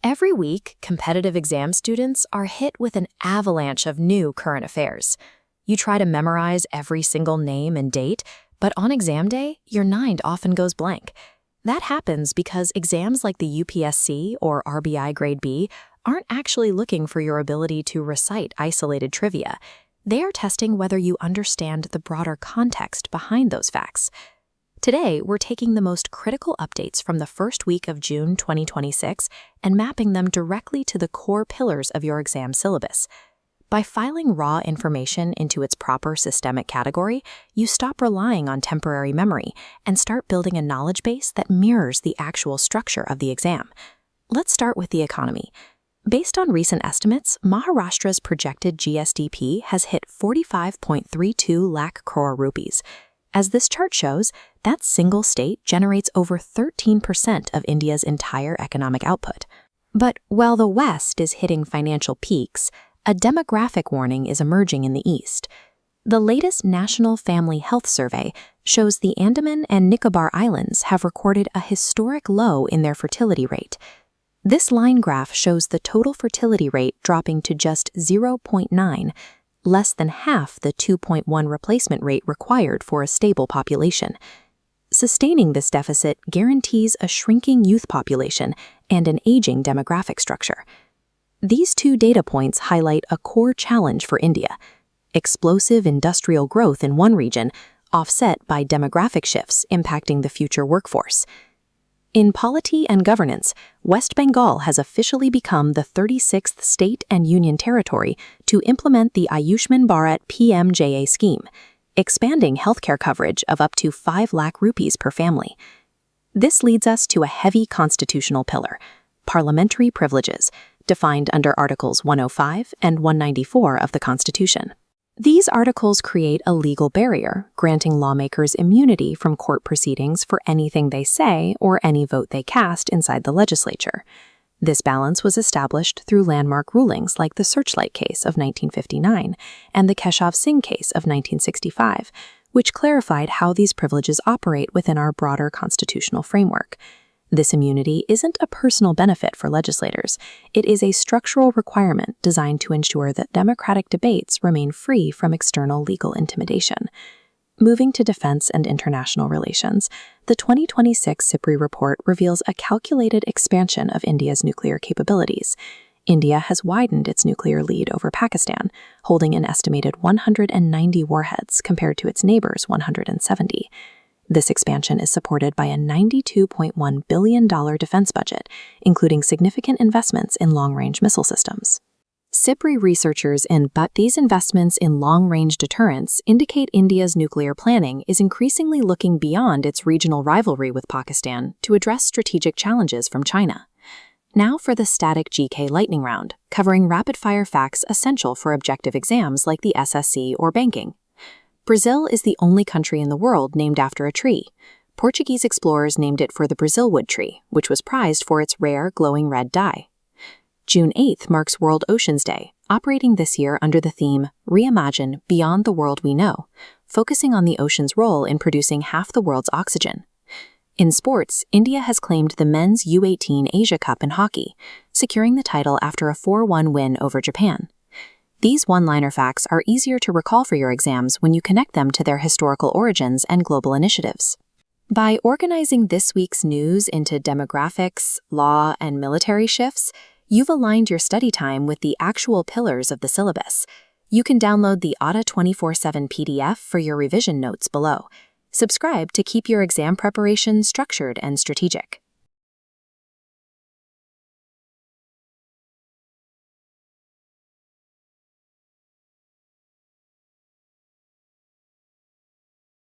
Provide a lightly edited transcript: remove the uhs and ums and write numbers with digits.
Every week, competitive exam students are hit with an avalanche of new current affairs. You try to memorize every single name and date, but on exam day, your mind often goes blank. That happens because exams like the UPSC or RBI Grade B aren't actually looking for your ability to recite isolated trivia. They are testing whether you understand the broader context behind those facts. Today, we're taking the most critical updates from the first week of June 2026 and mapping them directly to the core pillars of your exam syllabus. By filing raw information into its proper systemic category, you stop relying on temporary memory and start building a knowledge base that mirrors the actual structure of the exam. Let's start with the economy. Based on recent estimates, Maharashtra's projected GSDP has hit 45.32 lakh crore rupees. As this chart shows, that single state generates over 13% of India's entire economic output. But while the West is hitting financial peaks, a demographic warning is emerging in the East. The latest National Family Health Survey shows the Andaman and Nicobar Islands have recorded a historic low in their fertility rate. This line graph shows the total fertility rate dropping to just 0.9, less than half the 2.1 replacement rate required for a stable population. Sustaining this deficit guarantees a shrinking youth population and an aging demographic structure. These two data points highlight a core challenge for India: explosive industrial growth in one region, offset by demographic shifts impacting the future workforce. In polity and governance, West Bengal has officially become the 36th state and union territory to implement the Ayushman Bharat PMJA scheme, expanding healthcare coverage of up to 5 lakh rupees per family. This leads us to a heavy constitutional pillar: parliamentary privileges, defined under Articles 105 and 194 of the Constitution. These articles create a legal barrier, granting lawmakers immunity from court proceedings for anything they say or any vote they cast inside the legislature. This balance was established through landmark rulings like the Searchlight case of 1959 and the Keshav Singh case of 1965, which clarified how these privileges operate within our broader constitutional framework. This immunity isn't a personal benefit for legislators. It is a structural requirement designed to ensure that democratic debates remain free from external legal intimidation. Moving to defense and international relations, the 2026 SIPRI report reveals a calculated expansion of India's nuclear capabilities. India has widened its nuclear lead over Pakistan, holding an estimated 190 warheads compared to its neighbors' 170. This expansion is supported by a $92.1 billion defense budget, including significant investments in long-range missile systems. SIPRI researchers but these investments in long-range deterrence indicate India's nuclear planning is increasingly looking beyond its regional rivalry with Pakistan to address strategic challenges from China. Now for the static GK lightning round, covering rapid-fire facts essential for objective exams like the SSC or banking. Brazil is the only country in the world named after a tree. Portuguese explorers named it for the Brazilwood tree, which was prized for its rare glowing red dye. June 8th marks World Oceans Day, operating this year under the theme Reimagine Beyond the World We Know, focusing on the ocean's role in producing half the world's oxygen. In sports, India has claimed the men's U18 Asia Cup in hockey, securing the title after a 4-1 win over Japan. These one-liner facts are easier to recall for your exams when you connect them to their historical origins and global initiatives. By organizing this week's news into demographics, law, and military shifts, you've aligned your study time with the actual pillars of the syllabus. You can download the ATA 24/7 PDF for your revision notes below. Subscribe to keep your exam preparation structured and strategic.